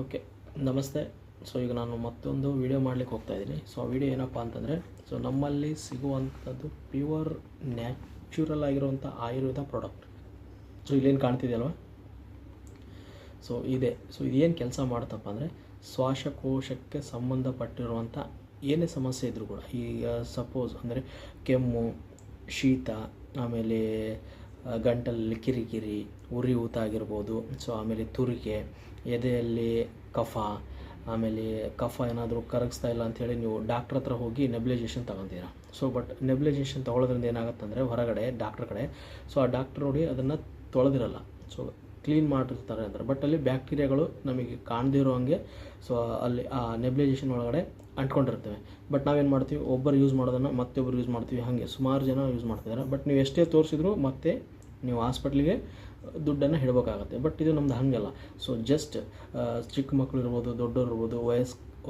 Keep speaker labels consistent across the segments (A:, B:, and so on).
A: Okay, ನಮಸ್ತೆ. So ಈಗ ನಾನು ಮತ್ತೊಂದು ವಿಡಿಯೋ ಮಾಡಲಿಕ್ಕೆ ಹೋಗ್ತಾ ಇದ್ದೀನಿ. ಸೊ ಆ ವಿಡಿಯೋ ಏನಪ್ಪ ಅಂತಂದರೆ, ಸೊ ನಮ್ಮಲ್ಲಿ ಸಿಗುವಂಥದ್ದು ಪ್ಯೂರ್ ನ್ಯಾಚುರಲ್ ಆಗಿರುವಂಥ ಆಯುರ್ವೇದ ಪ್ರಾಡಕ್ಟ್. ಸೊ ಇಲ್ಲೇನು ಕಾಣ್ತಿದೆಯಲ್ವ, ಸೊ ಇದೇನು ಕೆಲಸ ಮಾಡುತ್ತಪ್ಪ ಅಂದರೆ, ಶ್ವಾಸಕೋಶಕ್ಕೆ ಸಂಬಂಧಪಟ್ಟಿರುವಂಥ ಏನೇ ಸಮಸ್ಯೆ ಇದ್ದರೂ ಕೂಡ, ಈಗ ಸಪೋಸ್ ಅಂದರೆ ಕೆಮ್ಮು, ಶೀತ, ಆಮೇಲೆ ಗಂಟಲಲ್ಲಿ ಕಿರಿಕಿರಿ, ಉರಿ ಊತ ಆಗಿರ್ಬೋದು. ಸೊ ಆಮೇಲೆ ತುರಿಕೆ, ಎದೆಯಲ್ಲಿ ಕಫ, ಆಮೇಲೆ ಕಫ ಏನಾದರೂ ಕರಗಿಸ್ತಾ ಇಲ್ಲ ಅಂಥೇಳಿ ನೀವು ಡಾಕ್ಟ್ರ್ ಹತ್ರ ಹೋಗಿ ನೆಬ್ಲೈಜೇಷನ್ ತೊಗೊತೀರ. ಸೊ ಬಟ್ ನೆಬ್ಲೈಜೇಷನ್ ತೊಗೊಳೋದ್ರಿಂದ ಏನಾಗುತ್ತಂದರೆ, ಹೊರಗಡೆ ಡಾಕ್ಟ್ರ್ ಕಡೆ, ಸೊ ಆ ಡಾಕ್ಟ್ರ್ ನೋಡಿ ಅದನ್ನು ತೊಳೆದಿರಲ್ಲ, ಸೊ ಕ್ಲೀನ್ ಮಾಡಿರ್ತಾರೆ ಅಂತಾರೆ. ಬಟ್ ಅಲ್ಲಿ ಬ್ಯಾಕ್ಟೀರಿಯಾಗಳು ನಮಗೆ ಕಾಣದಿರೋ ಹಂಗೆ ಸೊ ಅಲ್ಲಿ ಆ ನೆಬ್ಲೈಜೇಷನ್ ಒಳಗಡೆ ಅಂಟ್ಕೊಂಡಿರ್ತೇವೆ. ಬಟ್ ನಾವೇನು ಮಾಡ್ತೀವಿ, ಒಬ್ಬರು ಯೂಸ್ ಮಾಡೋದನ್ನು ಮತ್ತೊಬ್ಬರು ಯೂಸ್ ಮಾಡ್ತೀವಿ, ಹಾಗೆ ಸುಮಾರು ಜನ ಯೂಸ್ ಮಾಡ್ತಿದ್ದಾರೆ. ಬಟ್ ನೀವು ಎಷ್ಟೇ ತೋರಿಸಿದ್ರು ಮತ್ತೆ ನೀವು ಹಾಸ್ಪಿಟ್ಲಿಗೆ ದುಡ್ಡನ್ನು ಇಡಬೇಕಾಗತ್ತೆ. ಬಟ್ ಇದು ನಮ್ದು ಹಾಗೆಲ್ಲ. ಸೊ ಜಸ್ಟ್ ಚಿಕ್ಕ ಮಕ್ಕಳು ಇರ್ಬೋದು, ದೊಡ್ಡವರು ಇರ್ಬೋದು,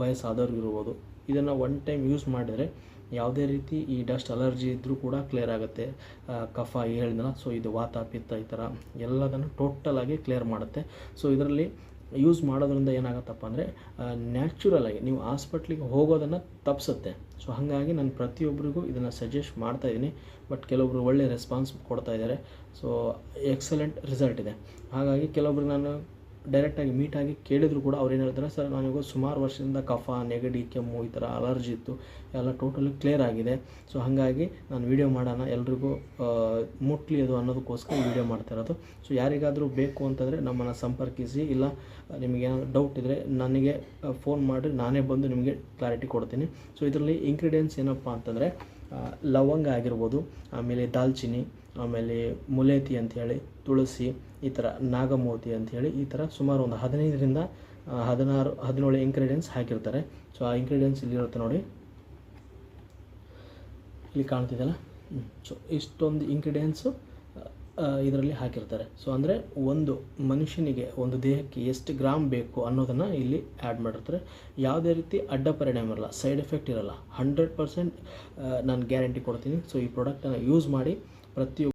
A: ವಯಸ್ಸಾದವ್ರಿಗೆ ಇರ್ಬೋದು, ಇದನ್ನು ಒನ್ ಟೈಮ್ ಯೂಸ್ ಮಾಡಿದರೆ ಯಾವುದೇ ರೀತಿ ಈ ಡಸ್ಟ್ ಅಲರ್ಜಿ ಇದ್ದರೂ ಕೂಡ ಕ್ಲಿಯರ್ ಆಗುತ್ತೆ. ಕಫ ಹೇಳಿದ್ನಲ್ಲ, ಸೊ ಇದು ವಾತ ಪಿತ್ತ ಈ ಥರ ಎಲ್ಲದನ್ನು ಟೋಟಲಾಗಿ ಕ್ಲಿಯರ್ ಮಾಡುತ್ತೆ. ಸೊ ಇದರಲ್ಲಿ ಯೂಸ್ ಮಾಡೋದ್ರಿಂದ ಏನಾಗುತ್ತಪ್ಪ ಅಂದರೆ, ನ್ಯಾಚುರಲಾಗಿ ನೀವು ಹಾಸ್ಪಿಟ್ಲಿಗೆ ಹೋಗೋದನ್ನು ತಪ್ಪಿಸುತ್ತೆ. ಸೊ ಹಾಗಾಗಿ ನಾನು ಪ್ರತಿಯೊಬ್ಬರಿಗೂ ಇದನ್ನು ಸಜೆಸ್ಟ್ ಮಾಡ್ತಾಯಿದ್ದೀನಿ. ಬಟ್ ಕೆಲವೊಬ್ರು ಒಳ್ಳೆ ರೆಸ್ಪಾನ್ಸ್ ಕೊಡ್ತಾ ಇದ್ದಾರೆ. ಸೊ ಎಕ್ಸಲೆಂಟ್ ರಿಸಲ್ಟ್ ಇದೆ. ಹಾಗಾಗಿ ಕೆಲವೊಬ್ರಿಗೆ ನಾನು ಡೈರೆಕ್ಟಾಗಿ ಮೀಟಾಗಿ ಕೇಳಿದ್ರು ಕೂಡ ಅವ್ರು ಏನು ಹೇಳ್ತಾರೆ, ಸರ್ ನನಗೂ ಸುಮಾರು ವರ್ಷದಿಂದ ಕಫ, ನೆಗಡಿ, ಕೆಮ್ಮು ಈ ಥರ ಅಲರ್ಜಿ ಇತ್ತು, ಎಲ್ಲ ಟೋಟಲಿ ಕ್ಲಿಯರ್ ಆಗಿದೆ. ಸೊ ಹಾಗಾಗಿ ನಾನು ವೀಡಿಯೋ ಮಾಡೋಣ, ಎಲ್ರಿಗೂ ಮುಟ್ಲಿ ಅದು ಅನ್ನೋದಕ್ಕೋಸ್ಕರ ವೀಡಿಯೋ ಮಾಡ್ತಾ ಇರೋದು. ಸೊ ಯಾರಿಗಾದರೂ ಬೇಕು ಅಂತಂದರೆ ನಮ್ಮನ್ನು ಸಂಪರ್ಕಿಸಿ, ಇಲ್ಲ ನಿಮಗೇನಾದರೂ ಡೌಟ್ ಇದ್ದರೆ ನನಗೆ ಫೋನ್ ಮಾಡಿ, ನಾನೇ ಬಂದು ನಿಮಗೆ ಕ್ಲಾರಿಟಿ ಕೊಡ್ತೀನಿ. ಸೊ ಇದರಲ್ಲಿ ಇಂಗ್ರೀಡಿಯೆಂಟ್ಸ್ ಏನಪ್ಪ ಅಂತಂದರೆ, ಲವಂಗ ಆಗಿರ್ಬೋದು, ಆಮೇಲೆ ದಾಲ್ಚಿನ್ನಿ, ಆಮೇಲೆ ಮುಲೇತಿ ಅಂಥೇಳಿ, ತುಳಸಿ, ಈ ಥರ ನಾಗಮೋತಿ ಅಂಥೇಳಿ, ಈ ಥರ ಸುಮಾರು ಒಂದು 15ರಿಂದ 17 ಇಂಗ್ರೀಡಿಯೆಂಟ್ಸ್ ಹಾಕಿರ್ತಾರೆ. ಸೊ ಆ ಇಂಗ್ರೀಡಿಯೆಂಟ್ಸ್ ಇಲ್ಲಿರುತ್ತೆ ನೋಡಿ, ಇಲ್ಲಿ ಕಾಣ್ತಿದೆಯಲ್ಲ. ಸೊ ಇಷ್ಟೊಂದು ಇಂಗ್ರೀಡಿಯೆಂಟ್ಸು ಇದರಲ್ಲಿ ಹಾಕಿರ್ತಾರೆ. ಸೊ ಅಂದರೆ ಒಂದು ಮನುಷ್ಯನಿಗೆ, ಒಂದು ದೇಹಕ್ಕೆ ಎಷ್ಟು ಗ್ರಾಮ್ ಬೇಕು ಅನ್ನೋದನ್ನು ಇಲ್ಲಿ ಆ್ಯಡ್ ಮಾಡಿರ್ತಾರೆ. ಯಾವುದೇ ರೀತಿ ಅಡ್ಡ ಪರಿಣಾಮ ಇರಲ್ಲ, ಸೈಡ್ ಎಫೆಕ್ಟ್ ಇರಲ್ಲ. 100% ನಾನು ಗ್ಯಾರಂಟಿ ಕೊಡ್ತೀನಿ. ಸೊ ಈ ಪ್ರಾಡಕ್ಟನ್ನು ಯೂಸ್ ಮಾಡಿ ಪ್ರತಿಯೊಬ್ಬರು